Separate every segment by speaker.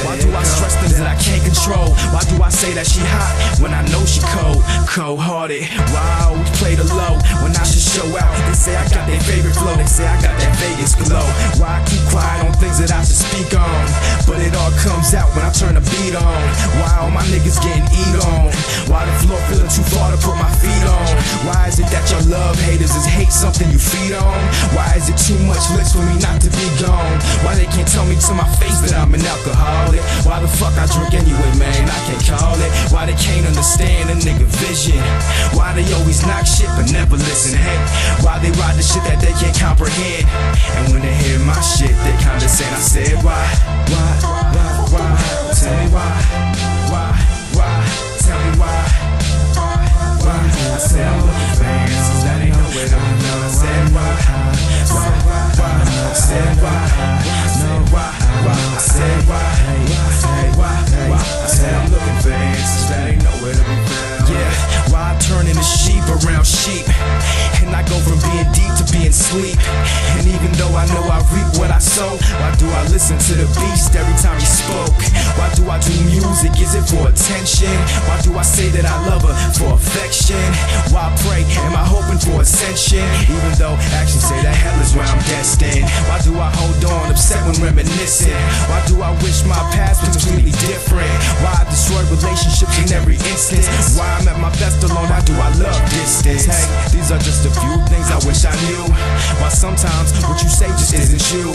Speaker 1: Why do I stress things that I can't control? Why do I say that she hot when I know she cold? Cold-hearted. Why I always play the low when I should show out? They say I got their favorite flow, they say I got that Vegas glow. Why I keep quiet on things that I should speak on, but it all comes out when I turn the beat on. Why all my niggas getting eat on? Why the floor feeling too far to put my feet on? Why is it that your love haters is hate something you feed on? Why is it too much licks for me not to be gone? Why they can't tell me to my face that I'm an alcoholic? Why the fuck I drink anyway, man? I can't call it. Why they can't understand a nigga vision? Why they always knock shit but never listen? Hey, why they ride the shit that they can't comprehend? And when they hear my shit, they condescend. I said, why? Tell me why? Tell me why? I said I'm looking for answers, that ain't no way to know. I said why? I said why? I said why? I said I'm looking for answers, that ain't nowhere to be found. Yeah, why I turn into sheep around sheep, and I go from being deep to being sleep. And even though I know I reap what I sow, why do I listen to the beast every time he spoke? Why do I do music? Is it for attention? Why do I say that I love her for affection? Why pray? Am I hoping for ascension? Even though actions say that hell is where I'm destined. Why do I hold on, upset when reminiscing? Why do I wish my past was completely different? Why I destroy relationships in every instance? Why I'm at my best alone? Why do I love distance? Hey, these are just a few things I wish I knew. Why sometimes what you say just isn't you?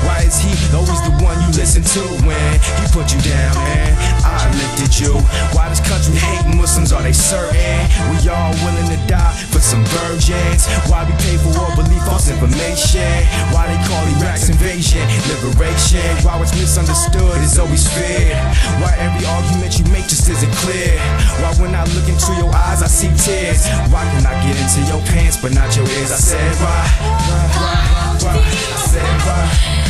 Speaker 1: Why is he always the one you listen to when he put you down and I lifted you? Why does country hate Muslims? Are they certain we all willing to die for some virgins? Why we pay for or believe false information? Why they call Iraq's invasion liberation? Why what's misunderstood is always feared? Why every argument you make just isn't clear? Why when I look into your eyes I see tears? Why can I get into your pants but not your ears? I said why? I said why?